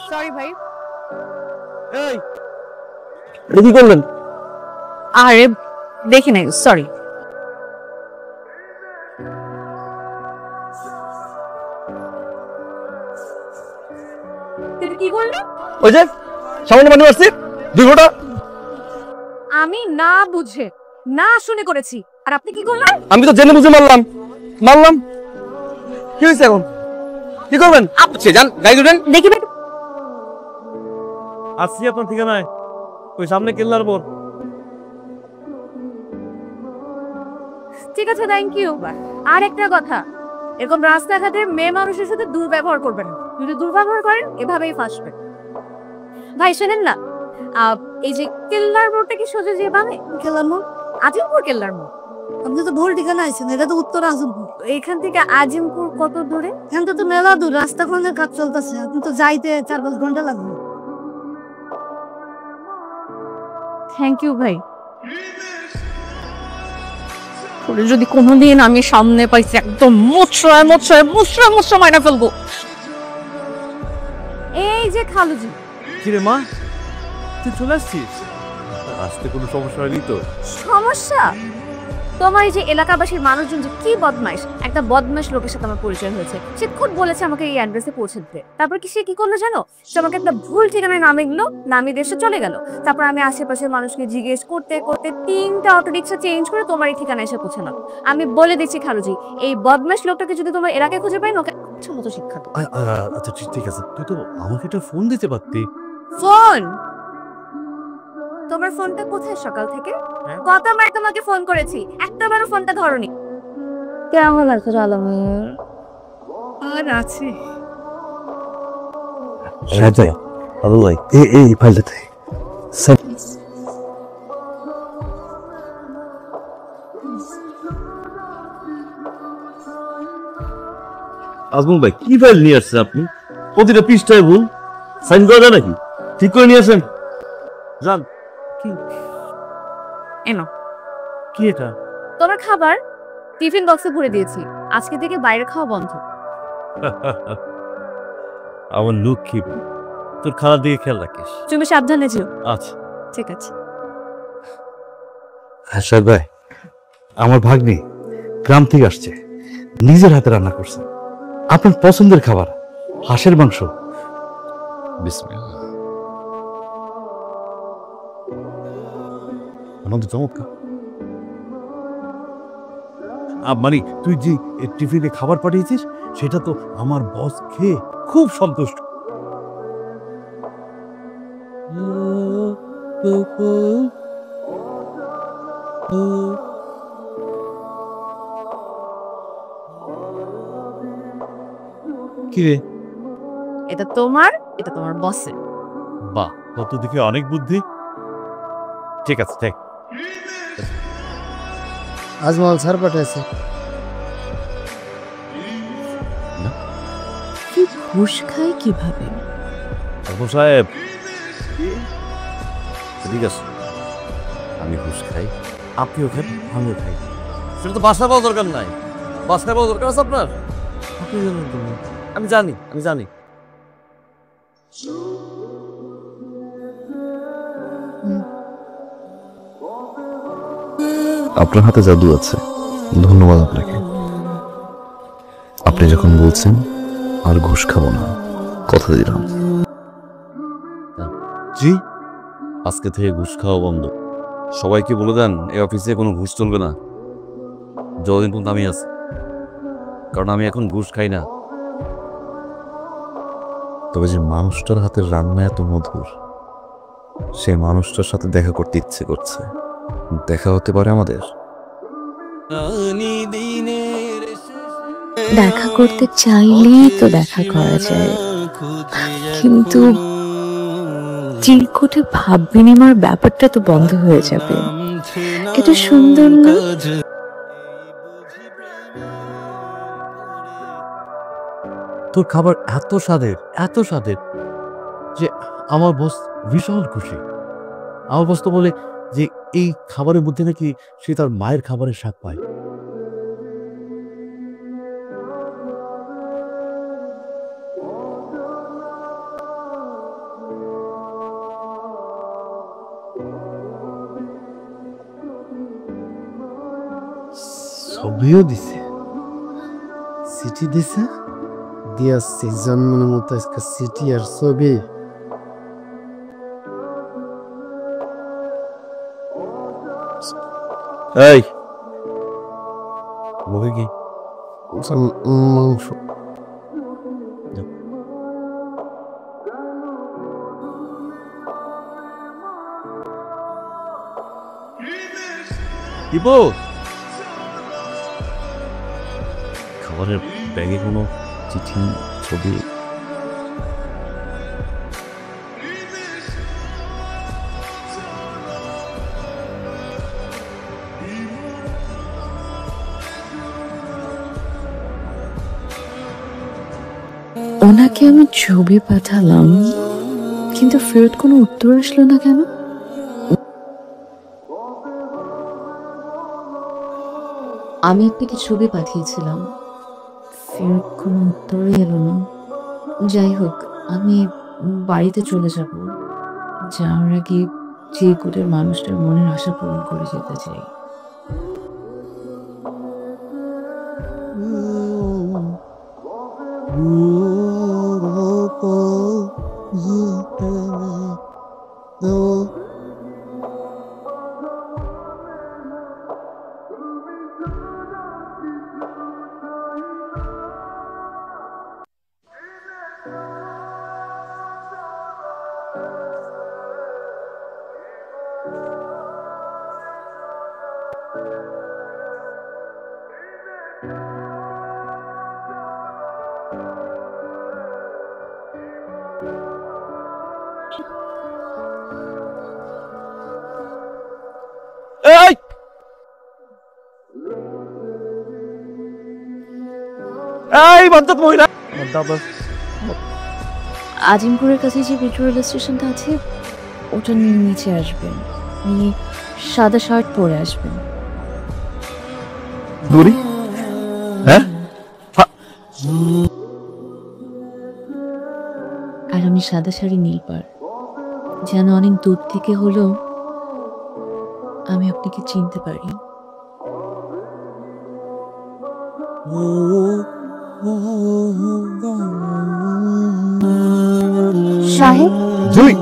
Sorry ভাই। এই এটা কি করলেন? আরে দেখি নাই, সরি। কি করলেন? ওই যে সামনে মানুষ আসছে 2 ঘন্টা। আমি না বুঝে না শুনে করেছি, আর আপনি কি করলেন? আমি তো জেনে বুঝে মারলাম। কি হয়েছে এখন? কি করবেন? আপনি যান গাড়ি উঠেন। দেখি ভাই। আসছি আপনার ঠিকানায়, ওই সামনে কেল্লার মোড়। ঠিক আছে, থ্যাংক ইউ। আর একটা কথা, এরকম রাস্তাঘাটে মেয়ে মানুষের সাথে দুর্ব্যবহার করবেন না। যদি দুর্ব্যবহার করেন এভাবেই ফাঁসবেন। ভাই শোনেন না, এই যে কেল্লার মোড়টা কি সোজা যে বামে? কেল্লার মোড়, আজিমপুর কেল্লার মোড়। আপনি তো ভুল ঠিকানা আছেন, এটা তো উত্তর আজিমপুর। এখান থেকে আজিমপুর কত দূরে? এখান থেকে তো মেলা দূর, রাস্তা খোঁজার কাজ চলতেছে। আপনি তো যাইতে 4-5 ঘন্টা লাগবে। থ্যাংক ইউ ভাই। যদি কোনোদিন আমি সামনে পাইছি, একদম মুচড়া মাইনা ফেলবো। এই যে খালুজি। কিরে মা, তুই চলে আসছিস? আসতে কোনো সমস্যা হয়নি তো? সমস্যা? তোমার এই যে এলাকাবাসীর মানুষজন যে কি বদমাইশ, একটা বদমাইশ লোকের সাথে আমার পরিচয় হয়েছে। সে খুব বলেছে আমাকে এই অ্যাড্রেসে পৌঁছে দিতে। তারপর কি সে কি করলো জানো? সে আমাকে একটা ভুল ঠিকানায় নামিয়ে দেশে চলে গেল। তারপর আমি আশেপাশের মানুষকে জিজ্ঞেস করতে করতে 3টা অটো রিক্সা চেঞ্জ করে তোমার এই ঠিকানায় এসে পৌঁছালাম। আমি বলে দিচ্ছি খালুজি, এই বদমাইশ লোকটাকে যদি তোমার এলাকায় খুঁজে পাই, ওকে আচ্ছা মতো শিক্ষা দাও। আচ্ছা ঠিক আছে, তুই তো আমাকে একটা ফোন দিতে পারতি। ফোন? তোমার ফোনটা কোথায় সকাল থেকে? কতবার তোমাকে ফোন করেছি, একটাবারও ফোনটা ধরোনি। কেমন আছে আলমের? আর আছে। এই ফাইলটাতে আজমল ভাই কি ফাইল নিয়ে আসছেন আপনি? প্রতিটা পৃষ্ঠায় ভুল, সাইন করা যায় নাকি? ঠিক করে নিয়ে আসেন। যান। কি এনো, কি এটা? তোমার খাবার টিফিন বক্সে ভরে দিয়েছি। আজকে থেকে বাইরে খাওয়া বন্ধ। আমার লক্ষ্মী, তোর খাওয়ার দিকে খেয়াল রাখিস। তুমি সাবধানে যেও। আচ্ছা ঠিক আছে। হ্যাঁ ভাই, আমার ভাগ্নি গ্রাম থেকে আসছে, নিজের হাতে রান্না করছে আপনার পছন্দের খাবার, হাঁসের মাংস। বিসমিল্লাহ। আনন্দ চমৎকার। মানে তুই যে টিফিনে খাবার পাঠিয়েছিস সেটা তো আমার বস খেয়ে খুব সন্তুষ্ট। কি রে? এটা তোমার, এটা তোমার বসের। বাহ, কত দিকে অনেক বুদ্ধি। ঠিক আছে, ঠিক। আজমল স্যার পাঠাইছে। কি ঘুষ খায় কিভাবে? আবু সাহেব, ঠিক আছে, আমি ঘুষ খাই, আপনিও খান, আমিও খাই। সেটা তো বাসা পাওয়া দরকার নাই। বাসায় পাওয়া দরকার আছে আপনার? আপনি জানেন তো। আমি জানি। আপনার হাতে জাদু আছে, ধন্যবাদ আপনাকে। আপনি যখন বলছেন আর ঘুষ খাবো না, কথা দিলাম। জি, আজকে থেকে ঘুষ খাওয়া বন্ধ। সবাইকে বলে দেন এই অফিসে কোনো ঘুষ চলবে না যতদিন পর্যন্ত আমি আছি, কারণ আমি এখন ঘুষ খাই না। তবে যে মানুষটার হাতের রান্না এত মধুর, সেই মানুষটার সাথে দেখা করতে ইচ্ছে করছে। দেখা হতে পারে আমাদের? দেখা করতে চাইলেই তো দেখা করা যায়, কিন্তু চিরকুটে ভাব বিনিময়ের ব্যাপারটা তো বন্ধ হয়ে যাবে। এটা সুন্দর না? তোর খাবার এত স্বাদের যে আমার বস ভীষণ খুশি। আমার বস তো বলে যে এই খাবারের মধ্যে নাকি সে তার মায়ের খাবারের স্বাদ পায়। ছবিও দিছে, চিঠি দিছে, দিয়াছে জন্মনের মতো আজকে চিঠি আর ছবি। এই মুখে কি মাংস। দীপু, খাবারের ব্যাগে কোনো চিঠি ছবি? ওনাকে আমি ছবি পাঠালাম, কিন্তু ফেরত কোনো উত্তর আসলো না কেন? আমি আপনাকে ছবি পাঠিয়েছিলাম, ফেরত কোনো উত্তরই এলো না। যাই হোক, আমি বাড়িতে চলে যাব। যাওয়ার আগে চিরকুটের মানুষটার মনের আশা পূরণ করে যেতে চাই। এই এই বাচ্চা মহিলা, আজিমপুরের কাছে যে মেট্রো রেল স্টেশনটা আছে, ওটা নিচে আসবেন, নিয়ে সাদা শার্ট পরে আসবেন। দড়ি? হ্যাঁ, আর আমি সাদা শাড়ি নীল পাড়, যেন অনেক দূর থেকে হলেও আমি আপনাকে চিনতে পারি। সাহেব, জুই